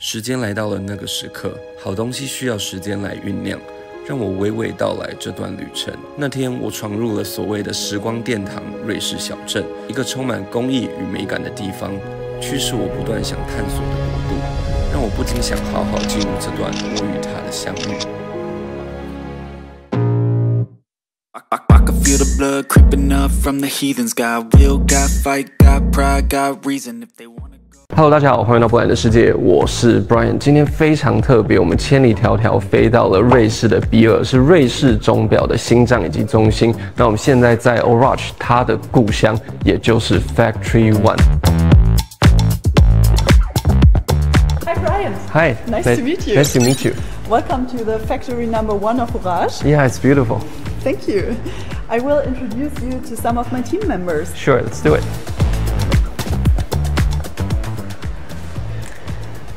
时间来到了那个时刻，好东西需要时间来酝酿，让我娓娓道来这段旅程。那天，我闯入了所谓的时光殿堂——瑞士小镇，一个充满工艺与美感的地方，驱使我不断想探索的国度，让我不禁想好好记录这段我与它的相遇。I can feel the blood creeping up from the heathens. Got will, got fight, got pride, got reason. If they wanna go. Hello， 大家好，欢迎到Bryant的世界，我是 Bryant。今天非常特别，我们千里迢迢飞到了瑞士的比尔，是瑞士钟表的心脏以及中心。那我们现在在 HORAGE， 它的故乡，也就是 Factory One。Hi Bryant. Hi. Nice to meet you. Nice to meet you. Welcome to the factory number 1 of HORAGE. Yeah, it's beautiful. Thank you. I will introduce you to some of my team members. Sure, let's do it.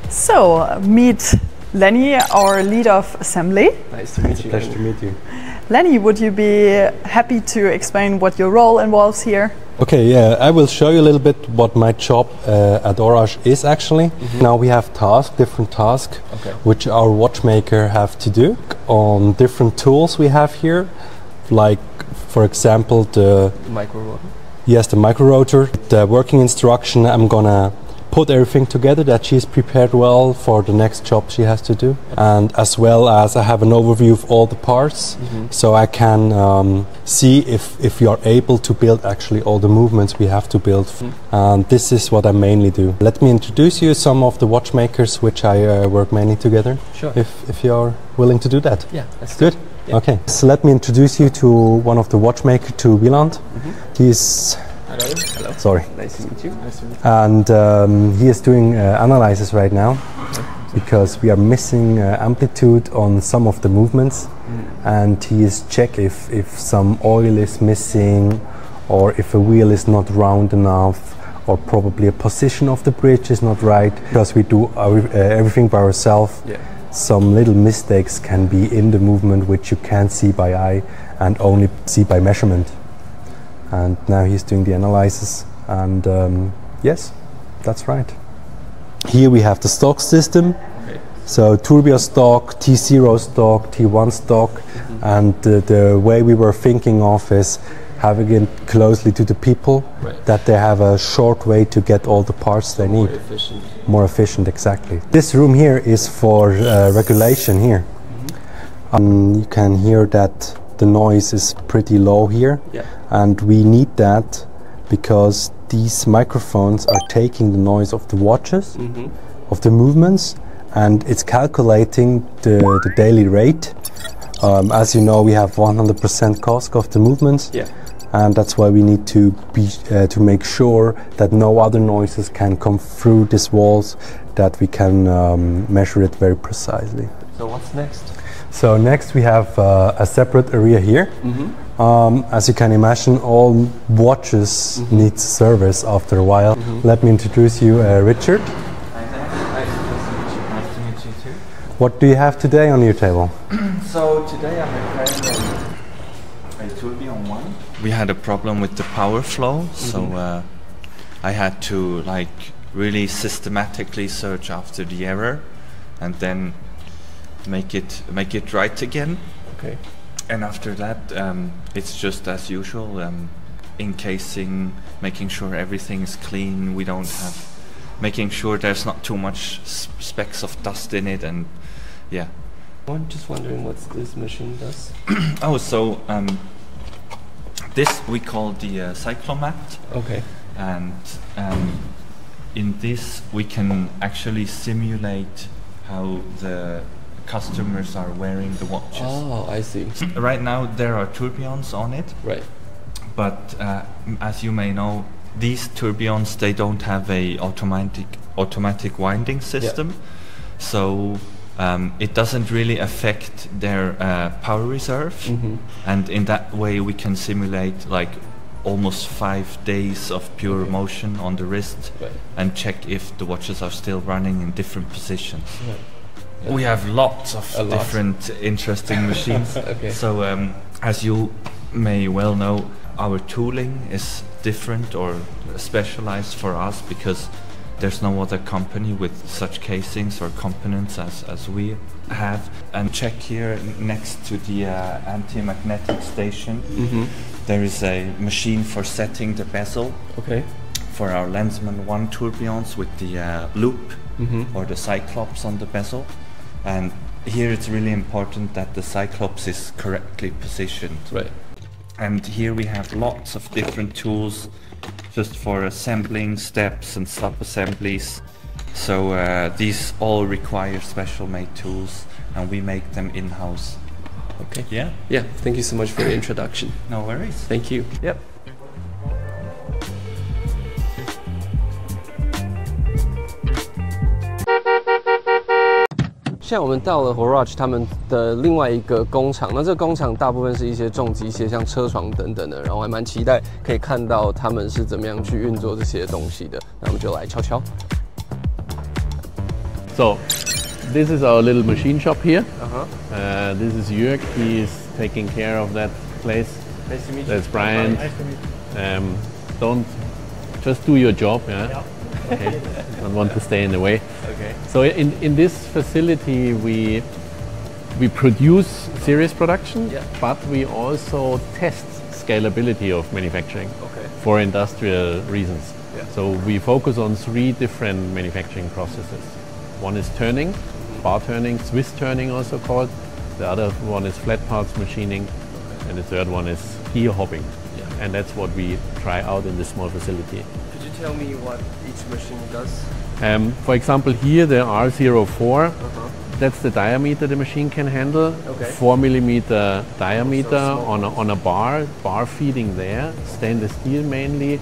So, meet Lenny, our lead of assembly. Nice to meet you. Pleasure to meet you. Lenny, would you be happy to explain what your role involves here? Okay, yeah, I will show you a little bit what my job at HORAGE is actually. Now we have different tasks, which our watchmaker have to do on different tools we have here, like for example the Micro rotor. Yes, the micro rotor. The working instruction, I'm gonna put everything together that she's prepared well for the next job she has to do, and as well as I have an overview of all the parts, so I can see if you are able to build actually all the movements we have to build. And this is what I mainly do. Let me introduce you some of the watchmakers which I work mainly together. Sure. If you are willing to do that. Yeah, that's good. Yeah. Okay, so let me introduce you to one of the watchmakers, to Wieland. He's Hello. Sorry. Nice to meet you. Nice to meet you. And he is doing analysis right now because we are missing amplitude on some of the movements, and he is checking if some oil is missing, or if a wheel is not round enough, or probably a position of the bridge is not right. Because we do everything by ourselves, some little mistakes can be in the movement which you can't see by eye and only see by measurement. And now he's doing the analysis, and yes, that's right. Here we have the stock system, so Turbio stock, T0 stock, T1 stock, and the way we were thinking of is having it closely to the people, that they have a short way to get all the parts they need. More efficient. More efficient, exactly. This room here is for regulation here. You can hear that the noise is pretty low here, and we need that because these microphones are taking the noise of the watches, of the movements, and it's calculating the daily rate. As you know, we have 100% cost of the movements, and that's why we need to make sure that no other noises can come through these walls, that we can measure it very precisely. So what's next? So next we have a separate area here. As you can imagine, all watches need service after a while. Let me introduce you, Richard. Nice to meet you too. What do you have today on your table? So today I'm repairing a tourbillon one. We had a problem with the power flow, so I had to really systematically search after the error, and then make it right again. Okay. And after that, it's just as usual, encasing, making sure everything is clean. We don't have, making sure there's not too much specks of dust in it, and yeah. I'm just wondering what this machine does. Oh, so this we call the cyclomat. Okay. And in this we can actually simulate how the customers are wearing the watches. Oh, I see. Right now there are tourbillons on it. Right. But as you may know, these tourbillons, they don't have a automatic winding system, so it doesn't really affect their power reserve, and in that way we can simulate almost 5 days of pure motion on the wrist, and check if the watches are still running in different positions. We have lots of different interesting machines. So as you may well know, our tooling is different or specialized for us because There's no other company with such casings or components as we have. And check here next to the anti-magnetic station. There is a machine for setting the bezel. Okay. For our Lensman 1 tourbillons with the loop or the cyclops on the bezel. And here it's really important that the cyclops is correctly positioned. Right. And here we have lots of different tools just for assembling steps and sub-assemblies. So these all require special made tools and we make them in-house. Okay. Yeah? Yeah, thank you so much for the introduction. No worries. Thank you. Yep. 现在我们到了 HORAGE 他们的另外一个工厂，那这个工厂大部分是一些重机械，像车床等等的，然后还蛮期待可以看到他们是怎么样去运作这些东西的。那我们就来瞧瞧。So, this is our little machine shop here. This is Jörg. He is taking care of that place. Nice to meet you. That's Bryant. Nice to meet you. Don't just do your job. Yeah. Okay. Don't want to stay in the way. Okay. So in this facility we produce series production, but we also test scalability of manufacturing for industrial reasons. So we focus on 3 different manufacturing processes. One is turning, bar turning, Swiss turning also called. The other one is flat parts machining, and the third one is heel hopping. And that's what we try out in this small facility. Could you tell me what each machine does? For example, here the R04, that's the diameter the machine can handle. 4 millimeter diameter on a bar feeding there, stainless steel mainly.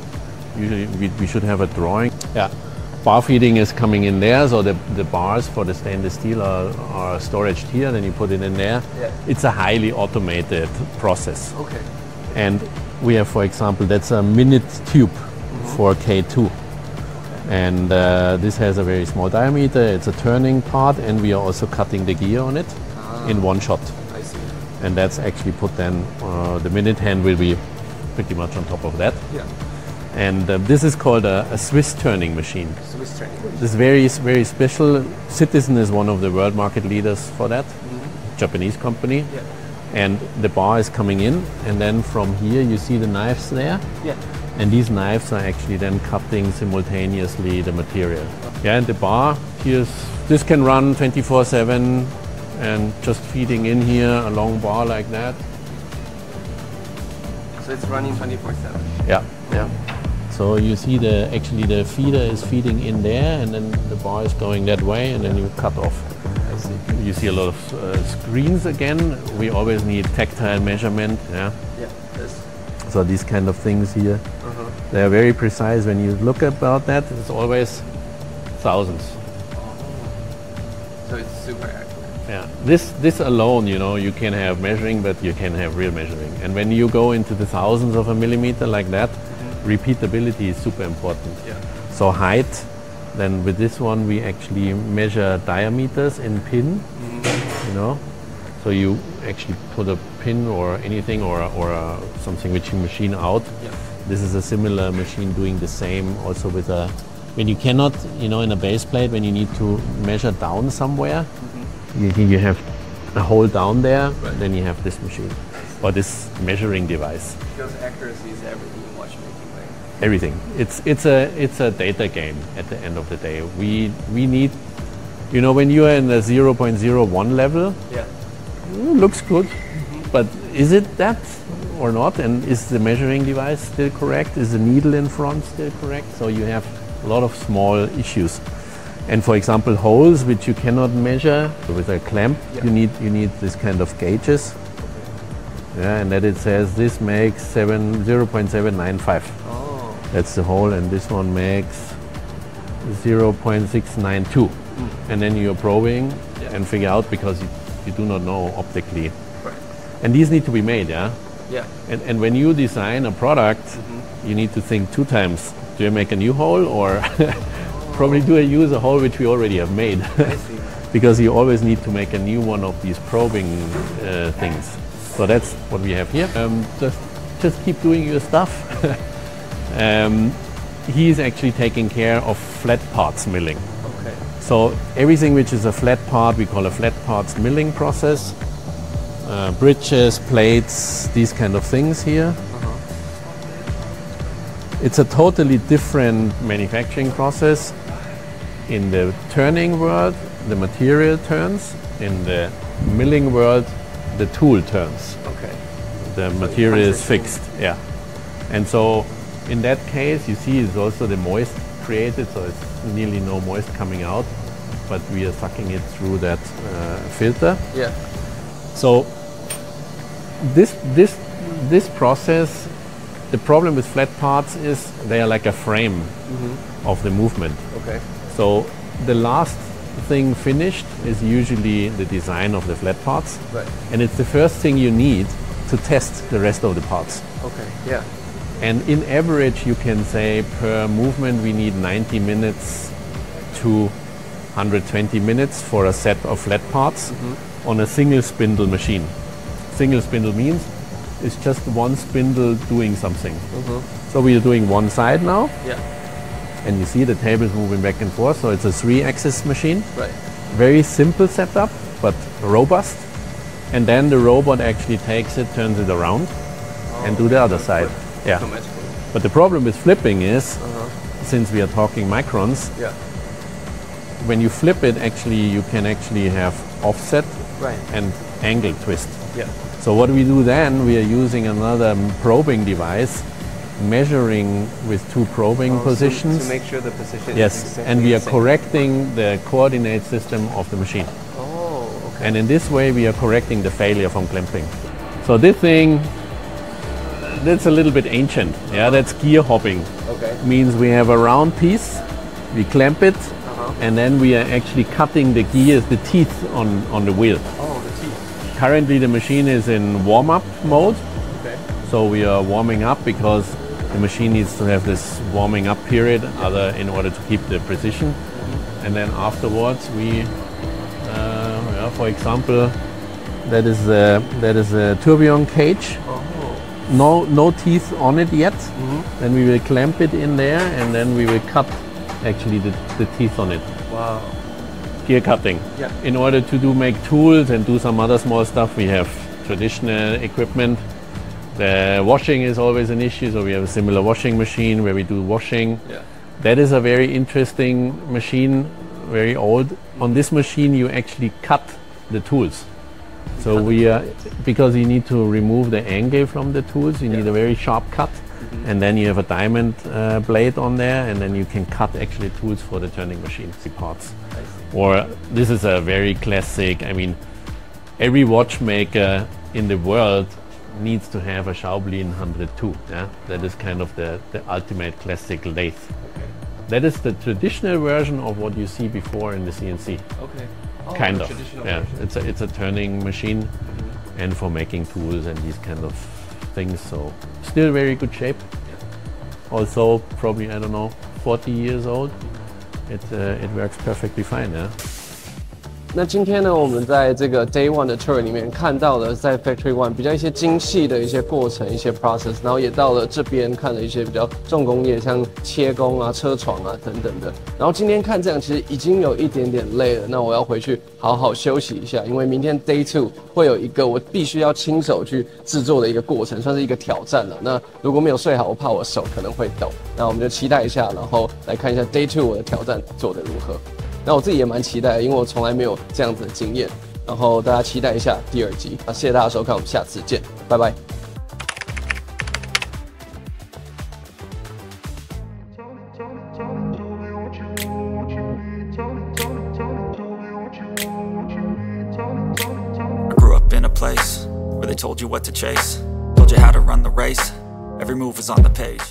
Usually we should have a drawing. Yeah, bar feeding is coming in there, so the bars for the stainless steel are storaged here, then you put it in there. It's a highly automated process. Okay. And we have, for example, that's a minute tube for K2. And this has a very small diameter, it's a turning part, and we are also cutting the gear on it in one shot. I see. And that's actually put then, the minute hand will be pretty much on top of that. Yeah. And this is called a Swiss turning machine. Swiss turning. This is very, very special. Citizen is one of the world market leaders for that, Japanese company. Yeah. And the bar is coming in, and then from here you see the knives there. Yeah. And these knives are actually then cutting simultaneously the material. Yeah, and the bar, this can run 24/7 and just feeding in here a long bar like that. So it's running 24/7. Yeah, yeah. So you see actually the feeder is feeding in there, and then the bar is going that way, and then you cut off. I see. You see a lot of screens again. We always need tactile measurement. Yeah. Yeah. This. So these kind of things here, they are very precise. When you look about that, it's always thousands. So it's super accurate. Yeah. This alone, you know, you can have measuring, but you can have real measuring. And when you go into the thousands of a millimeter like that, repeatability is super important. Yeah. So height. Then with this one we actually measure diameters in pin, you know. So you actually put a pin or anything or something which you machine out. Yeah. This is a similar machine doing the same also with when you cannot, you know, in a base plate, when you need to measure down somewhere, you have a hole down there, then you have this machine or this measuring device. Because accuracy is everything in watchmaking, right? Everything. It's a data game at the end of the day. We need, you know, when you are in the 0.01 level, looks good, but is it that or not? And is the measuring device still correct? Is the needle in front still correct? So you have a lot of small issues. And for example, holes which you cannot measure with a clamp, you need this kind of gauges. Yeah, and that it says this makes 0.795. Oh. That's the hole, and this one makes 0.692. And then you're probing and figure out, because you do not know optically. Right. And these need to be made, yeah? Yeah. And when you design a product, you need to think 2 times. Do I make a new hole, or probably do I use a hole which we already have made? I see. Because you always need to make a new one of these probing things. So that's what we have here. Just keep doing your stuff. he is actually taking care of flat parts milling. Okay. So everything which is a flat part, we call a flat parts milling process. Bridges, plates, these kind of things here. It's a totally different manufacturing process. In the turning world, the material turns. In the milling world, the tool turns. Okay. The material is fixed, yeah. And so in that case, you see it's also the moist created, so it's nearly no moist coming out, but we are sucking it through that filter. Yeah. So this process, the problem with flat parts is they are like a frame of the movement. Okay. So the last thing finished is usually the design of the flat parts. Right. And it's the first thing you need to test the rest of the parts. Okay. Yeah. And in average, you can say per movement we need 90 minutes to 120 minutes for a set of flat parts on a single spindle machine. Single spindle means it's just one spindle doing something. So we are doing one side now. Yeah. And you see the table is moving back and forth, so it's a 3-axis machine. Right. Very simple setup, but robust. And then the robot actually takes it, turns it around, and do the other side. Yeah. But the problem with flipping is, since we are talking microns, Yeah. when you flip it, actually you can actually have offset Right. and angle twist. Yeah. So what we do then, we are using another probing device, measuring with two probing positions. To make sure the position is Yes, exactly and we the are same. correcting the coordinate system of the machine. Oh, okay. And in this way, we are correcting the failure from clamping. So this thing, that's a little bit ancient. Yeah, that's gear hopping. Okay. Means we have a round piece, we clamp it, and then we are actually cutting the gears, the teeth on the wheel. Oh, the teeth. Currently, the machine is in warm-up mode. Okay. So we are warming up because the machine needs to have this warming up period in order to keep the precision. And then afterwards we, for example, that is a tourbillon cage. No teeth on it yet. Then we will clamp it in there and then we will cut actually the teeth on it. Wow. Gear cutting. Yeah. In order to make tools and do some other small stuff, we have traditional equipment. The washing is always an issue, so we have a similar washing machine where we do washing. Yeah. That is a very interesting machine, very old. On this machine you actually cut the tools. So we because you need to remove the angle from the tools, you need a very sharp cut. And then you have a diamond blade on there, and then you can cut actually tools for the turning machine parts. Or this is a very classic, I mean, every watchmaker in the world needs to have a Schaublin 102. Yeah? That is kind of the ultimate classic lathe. Okay. That is the traditional version of what you see before in the CNC. Okay. Oh, Kind of. Yeah. It's a turning machine and for making tools and these kind of things. So still very good shape. Yeah. Also probably, I don't know, 40 years old. It works perfectly fine. Yeah. 那今天呢，我们在这个 Day One 的 tour 里面看到了在 Factory One 比较一些精细的一些过程、一些 process， 然后也到了这边看了一些比较重工业，像切工啊、车床啊等等的。然后今天看这样，其实已经有一点点累了。那我要回去好好休息一下，因为明天 Day Two 会有一个我必须要亲手去制作的一个过程，算是一个挑战了。那如果没有睡好，我怕我手可能会抖。那我们就期待一下，然后来看一下 Day Two 我的挑战做得如何。那我自己也蛮期待的，因为我从来没有这样子的经验。然后大家期待一下第2集。谢谢大家收看，我们下次见，拜拜。I grew up in a place where they told you what to chase, told you how to run the race. Every move was on the page.